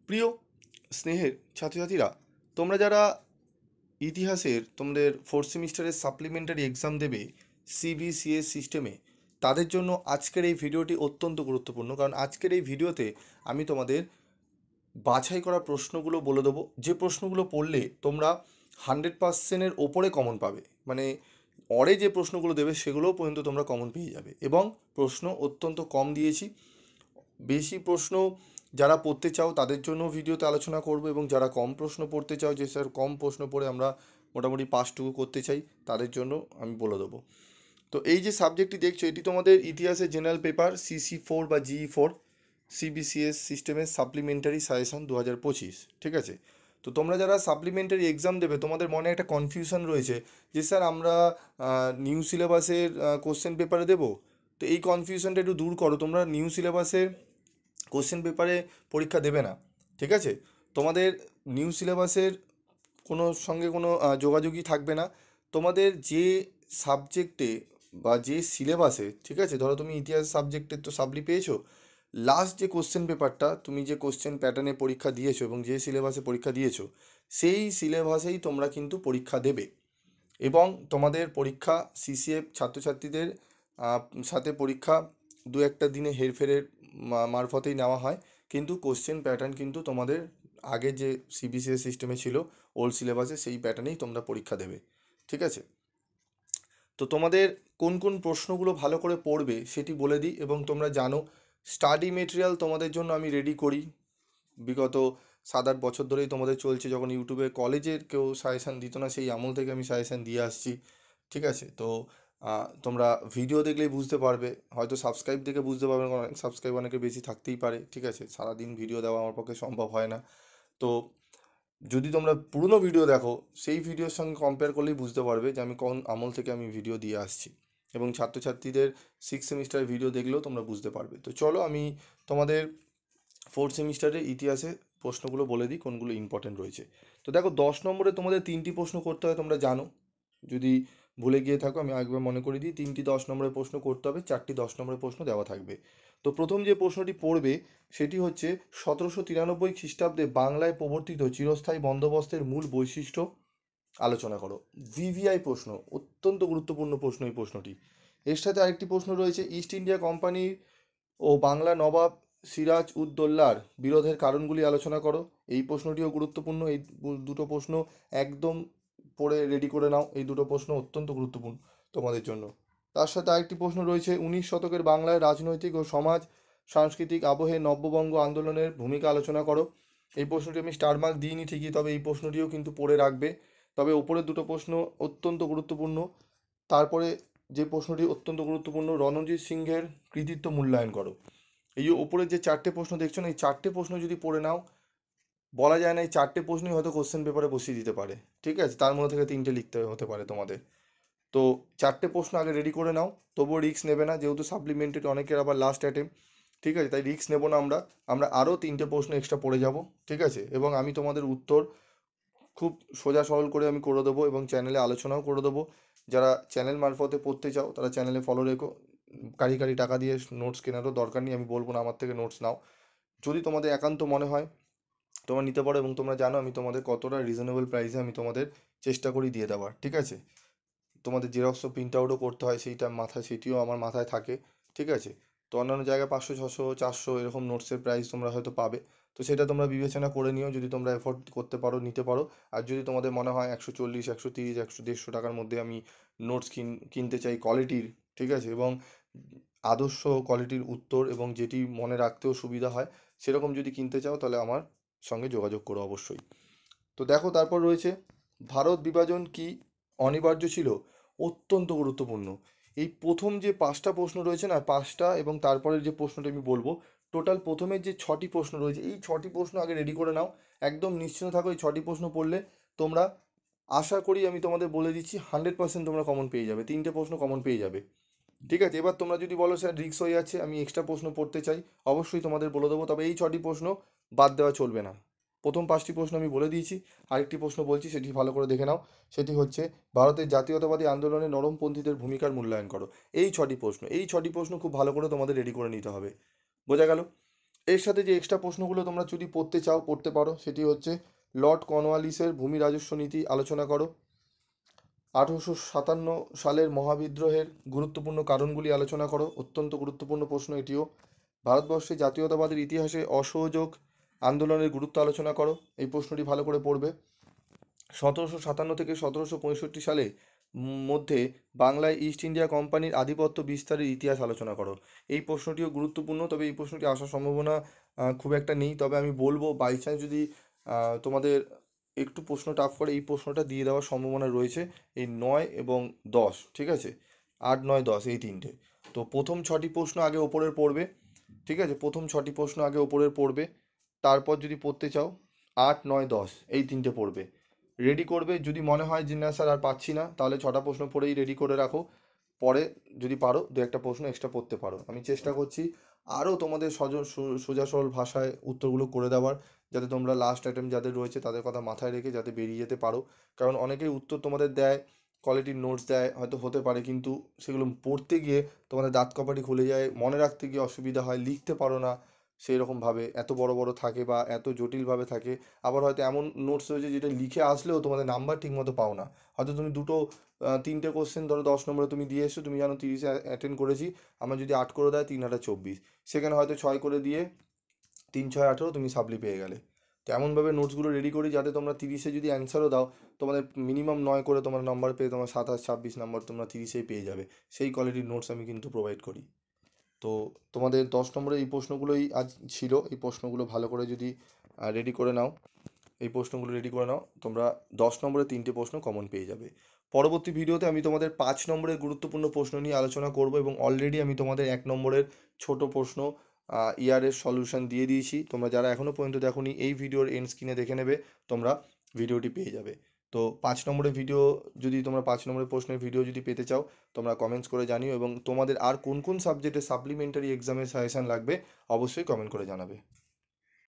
প্রিয় স্নেহের ছাত্রছাত্রীরা, তোমরা যারা ইতিহাসের তোমাদের ফোর্থ সেমিস্টারের সাপ্লিমেন্টারি এক্সাম দেবে সিবিসিএস সিস্টেমে, তাদের জন্য আজকের এই ভিডিওটি অত্যন্ত গুরুত্বপূর্ণ। কারণ আজকের এই ভিডিওতে আমি তোমাদের বাছাই করা প্রশ্নগুলো বলে দেবো, যে প্রশ্নগুলো পড়লে তোমরা 100%-এর ওপরে কমন পাবে। মানে অরে যে প্রশ্নগুলো দেবে সেগুলোও পর্যন্ত তোমরা কমন পেয়ে যাবে, এবং প্রশ্ন অত্যন্ত কম দিয়েছি। বেশি প্রশ্ন যারা পড়তে চাও তাদের জন্য ভিডিওতে আলোচনা করব, এবং যারা কম প্রশ্ন পড়তে চাও, যে স্যার কম প্রশ্ন পড়ে আমরা মোটামুটি পাসটুকু করতে চাই, তাদের জন্য আমি বলে দেবো। তো এই যে সাবজেক্টটি দেখছো, এটি তোমাদের ইতিহাসের জেনারেল পেপার CC4 বা GE4 সিবিসিএস সিস্টেমের সাপ্লিমেন্টারি সাজেশন 2025, ঠিক আছে? তো তোমরা যারা সাপ্লিমেন্টারি এক্সাম দেবে, তোমাদের মনে একটা কনফিউশন রয়েছে যে স্যার আমরা নিউ সিলেবাসের কোশ্চেন পেপারে দেবো। তো এই কনফিউশনটা একটু দূর করো, তোমরা নিউ সিলেবাসের কোশ্চেন পেপারে পরীক্ষা দেবে না, ঠিক আছে? তোমাদের নিউ সিলেবাসের কোনো সঙ্গে কোনো যোগাযোগই থাকবে না। তোমাদের যে সাবজেক্টে বা যে সিলেবাসে, ঠিক আছে, ধরো তুমি ইতিহাস সাবজেক্টের তো সাপ্লি পেয়েছো, লাস্ট যে কোশ্চেন পেপারটা তুমি যে কোশ্চেন প্যাটার্নে পরীক্ষা দিয়েছো এবং যে সিলেবাসে পরীক্ষা দিয়েছো, সেই সিলেবাসেই তোমরা কিন্তু পরীক্ষা দেবে। এবং তোমাদের পরীক্ষা সিসিএফ ছাত্রছাত্রীদের সাথে পরীক্ষা দু একটা দিনে হেরফেরের মারফতেই নেওয়া হয়, কিন্তু কোশ্চেন প্যাটার্ন কিন্তু তোমাদের আগে যে সিবিসিএস সিস্টেমে ছিল ওল্ড সিলেবাসে, সেই প্যাটার্নেই তোমরা পরীক্ষা দেবে, ঠিক আছে? তো তোমাদের কোন কোন প্রশ্নগুলো ভালো করে পড়বে সেটি বলে দিই। এবং তোমরা জানো স্টাডি মেটেরিয়াল তোমাদের জন্য আমি রেডি করি বিগত 7-8 বছর ধরেই তোমাদের চলছে। যখন ইউটিউবে কলেজের কেউ সাজেশান দিত না, সেই আমল থেকে আমি সাজেশান দিয়ে আসছি, ঠিক আছে? তো তোমরা ভিডিও দেখলেই বুঝতে পারবে, হয়তো সাবস্ক্রাইব দেখে বুঝতে পারবে না, সাবস্ক্রাইব অনেকের বেশি থাকতেই পারে, ঠিক আছে? সারাদিন ভিডিও দেওয়া আমার পক্ষে সম্ভব হয় না। তো যদি তোমরা পুরনো ভিডিও দেখো, সেই ভিডিওর সঙ্গে কম্পেয়ার করলেই বুঝতে পারবে যে আমি কোন আমল থেকে আমি ভিডিও দিয়ে আসছি। এবং ছাত্রছাত্রীদের 6 সেমিস্টারের ভিডিও দেখলেও তোমরা বুঝতে পারবে। তো চলো আমি তোমাদের ফোর্থ সেমিস্টারের ইতিহাসে প্রশ্নগুলো বলে দিই কোনগুলো ইম্পর্টেন্ট রয়েছে। তো দেখো, 10 নম্বরে তোমাদের 3টি প্রশ্ন করতে হয়, তোমরা জানো। যদি ভুলে গিয়ে থাকো আমি একবার মনে করে দিই, 3টি 10 নম্বরের প্রশ্ন করতে হবে, 4টি 10 নম্বরের প্রশ্ন দেওয়া থাকবে। তো প্রথম যে প্রশ্নটি পড়বে সেটি হচ্ছে 1793 খ্রিস্টাব্দে বাংলায় প্রবর্তিত চিরস্থায়ী বন্দোবস্তের মূল বৈশিষ্ট্য আলোচনা করো। ভিভিআই প্রশ্ন, অত্যন্ত গুরুত্বপূর্ণ প্রশ্ন এই প্রশ্নটি। এর সাথে আরেকটি প্রশ্ন রয়েছে, ইস্ট ইন্ডিয়া কোম্পানি ও বাংলা নবাব সিরাজ উদ্দৌলার বিরোধের কারণগুলি আলোচনা করো। এই প্রশ্নটিও গুরুত্বপূর্ণ। এই দুটো প্রশ্ন একদম পড়ে রেডি করে নাও, এই দুটো প্রশ্ন অত্যন্ত গুরুত্বপূর্ণ তোমাদের জন্য। তার সাথে আরেকটি প্রশ্ন রয়েছে, 19 শতকের বাংলায় রাজনৈতিক ও সমাজ সাংস্কৃতিক আবহে নব্যবঙ্গ আন্দোলনের ভূমিকা আলোচনা করো। এই প্রশ্নটি আমি স্টার মার্ক দিইনি ঠিকই, তবে এই প্রশ্নটিও কিন্তু পড়ে রাখবে। তবে ওপরের দুটো প্রশ্ন অত্যন্ত গুরুত্বপূর্ণ। তারপরে যে প্রশ্নটি অত্যন্ত গুরুত্বপূর্ণ, রণজিৎ সিংহের কৃতিত্ব মূল্যায়ন করো। এই যে ওপরের যে 4টে প্রশ্ন দেখছো না, এই 4টে প্রশ্ন যদি পড়ে নাও, বলা যায় না এই 4টে প্রশ্নই হয়তো কোশ্চেন পেপারে বসিয়ে দিতে পারে, ঠিক আছে? তার মধ্যে থেকে 3টে লিখতে হতে পারে তোমাদের। তো 4টে প্রশ্ন আগে রেডি করে নাও, তবুও রিস্ক নেবে না, যেহেতু সাপ্লিমেন্টারি অনেকের আবার লাস্ট অ্যাটেম্প, ঠিক আছে? তাই রিস্ক নেবো না আমরা। আমরা আরও 3টে প্রশ্ন এক্সট্রা পড়ে যাব, ঠিক আছে? এবং আমি তোমাদের উত্তর খুব সোজা সরল করে আমি করে দেবো, এবং চ্যানেলে আলোচনাও করে দেবো। যারা চ্যানেল মারফতে পড়তে চাও তারা চ্যানেলে ফলো রেখো। কারি কারি টাকা দিয়ে নোটস কেনারও দরকার নেই, আমি বলবো না আমার থেকে নোটস নাও। যদি তোমাদের একান্ত মনে হয় তোমরা নিতে পারো, এবং তোমরা জানো আমি তোমাদের কতটা রিজনেবল প্রাইসে আমি তোমাদের চেষ্টা করি দিয়ে দেওয়ার, ঠিক আছে? তোমাদের জেরক্সও প্রিন্ট আউটও করতে হয়, সেইটা মাথায়, সেটিও আমার মাথায় থাকে, ঠিক আছে? তো অন্যান্য জায়গায় 500, 600, 400 এরকম নোটসের প্রাইস তোমরা হয়তো পাবে। তো সেটা তোমরা বিবেচনা করে নিও, যদি তোমরা এফোর্ড করতে পারো নিতে পারো। আর যদি তোমাদের মনে হয় 140, 130, 100, 150 টাকার মধ্যে আমি নোটস কিনতে চাই কোয়ালিটির, ঠিক আছে, এবং আদর্শ কোয়ালিটির উত্তর, এবং যেটি মনে রাখতেও সুবিধা হয়, সেরকম যদি কিনতে চাও তাহলে আমার সঙ্গে যোগাযোগ করো অবশ্যই। তো দেখো, তারপর রয়েছে, ভারত বিভাজন কি অনিবার্য ছিল? অত্যন্ত গুরুত্বপূর্ণ। এই প্রথম যে 5টা প্রশ্ন রয়েছে না, 5টা, এবং তারপরের যে প্রশ্নটা আমি বলবো, টোটাল প্রথমের যে 6টি প্রশ্ন রয়েছে, এই 6টি প্রশ্ন আগে রেডি করে নাও। একদম নিশ্চিন্ত থাকো, এই 6টি প্রশ্ন পড়লে তোমরা, আশা করি আমি তোমাদের বলে দিচ্ছি, 100% তোমরা কমন পেয়ে যাবে, 3টে প্রশ্ন কমন পেয়ে যাবে, ঠিক আছে? এবার তোমরা যদি বলো স্যার রিস্ক হয়ে যাচ্ছে, আমি এক্সট্রা প্রশ্ন পড়তে চাই, অবশ্যই তোমাদের বলে দেবো, তবে এই 6টি প্রশ্ন বাদ দেওয়া চলবে না। প্রথম 5টি প্রশ্ন আমি বলে দিয়েছি, আরেকটি প্রশ্ন বলছি, সেটি ভালো করে দেখে নাও। সেটি হচ্ছে, ভারতের জাতীয়তাবাদী আন্দোলনে নরমপন্থীদের ভূমিকার মূল্যায়ন করো। এই 6টি প্রশ্ন, এই 6টি প্রশ্ন খুব ভালো করে তোমাদের রেডি করে নিতে হবে, বোঝা গেল? এর সাথে যে এক্সট্রা প্রশ্নগুলো তোমরা যদি পড়তে চাও পড়তে পারো, সেটি হচ্ছে লর্ড কর্নওয়ালিসের ভূমি রাজস্ব নীতি আলোচনা করো, 1857 সালের মহাবিদ্রোহের গুরুত্বপূর্ণ কারণগুলি আলোচনা করো, অত্যন্ত গুরুত্বপূর্ণ প্রশ্ন এটিও। ভারতবর্ষে জাতীয়তাবাদের ইতিহাসে অসহযোগ আন্দোলনের গুরুত্ব আলোচনা করো, এই প্রশ্নটি ভালো করে পড়বে। 1757 থেকে 1765 সালে মধ্যে বাংলায় ইস্ট ইন্ডিয়া কোম্পানির আধিপত্য বিস্তারের ইতিহাস আলোচনা করো, এই প্রশ্নটিও গুরুত্বপূর্ণ। তবে এই প্রশ্নটি আসার সম্ভাবনা খুব একটা নেই, তবে আমি বলবো বাই চান্স যদি তোমাদের একটু প্রশ্ন টাফ করে, এই প্রশ্নটা দিয়ে দেওয়ার সম্ভাবনা রয়েছে, এই 9 এবং 10, ঠিক আছে, 8, 9, 10 এই তিনটে। তো প্রথম 6টি প্রশ্ন আগে ওপরের পড়বে, ঠিক আছে, প্রথম 6টি প্রশ্ন আগে ওপরের পড়বে, তারপর যদি পড়তে চাও 8, 9, 10 এই তিনটে পড়বে, রেডি করবে। যদি মনে হয় যে না স্যার আর পাচ্ছি না, তাহলে 6টা প্রশ্ন পড়েই রেডি করে রাখো, পরে যদি পারো দু একটা প্রশ্ন এক্সট্রা পড়তে পারো। আমি চেষ্টা করছি আরও তোমাদের সোজা সরল ভাষায় উত্তরগুলো করে দেওয়ার, যাতে তোমরা লাস্ট অ্যাটেম্প যাদের রয়েছে তাদের কথা মাথায় রেখে যাতে বেরিয়ে যেতে পারো। কারণ অনেকেই উত্তর তোমাদের দেয়, কোয়ালিটির নোটস দেয়, হয়তো হতে পারে, কিন্তু সেগুলো পড়তে গিয়ে তোমাদের দাঁত কপাটি খুলে যায়, মনে রাখতে গিয়ে অসুবিধা হয়, লিখতে পারো না সেই রকমভাবে, এত বড় বড় থাকে বা এত জটিলভাবে থাকে। আবার হয়তো এমন নোটস রয়েছে যেটা লিখে আসলেও তোমাদের নাম্বার ঠিকমতো পাও না। হয়তো তুমি দুটো 3টে কোশ্চেন ধরো 10 নম্বরে তুমি দিয়ে এসছো, তুমি জানো 30-এ অ্যাটেন্ড করেছি, আমার যদি 8 করে দেয় 3 8 24, সেখানে হয়তো 6 করে দিয়ে 3 6 18 তুমি সাপ্লি পেয়ে গেলে। তো এমনভাবে নোটসগুলো রেডি করি যাতে তোমরা 30-এ যদি অ্যান্সারও দাও, তোমাদের মিনিমাম 9 করে তোমার নাম্বার পেয়ে তোমার 27 26 নাম্বার তোমরা 30-এই পেয়ে যাবে। সেই কোয়ালিটির নোটস আমি কিন্তু প্রোভাইড করি। তো তোমাদের 10 নম্বরে এই প্রশ্নগুলোই আজ ছিল, এই প্রশ্নগুলো ভালো করে যদি রেডি করে নাও, এই প্রশ্নগুলো রেডি করে নাও, তোমরা 10 নম্বরে 3টে প্রশ্ন কমন পেয়ে যাবে। পরবর্তী ভিডিওতে আমি তোমাদের 5 নম্বরের গুরুত্বপূর্ণ প্রশ্ন নিয়ে আলোচনা করব, এবং অলরেডি আমি তোমাদের 1 নম্বরের ছোট প্রশ্ন ইয়ারের সলিউশন দিয়ে দিয়েছি। তোমরা যারা এখনও পর্যন্ত দেখোনি, এই ভিডিওর এন্ড স্ক্রিনে দেখে নেবে, তোমরা ভিডিওটি পেয়ে যাবে। তো 5 নম্বরের ভিডিও, যদি তোমরা 5 নম্বরের প্রশ্নের ভিডিও যদি পেতে চাও, তোমরা কমেন্টস করে জানিও, এবং তোমাদের আর কোন কোন সাবজেক্টে সাপ্লিমেন্টারি এক্সামের সাজেশান লাগবে অবশ্যই কমেন্ট করে জানাবে।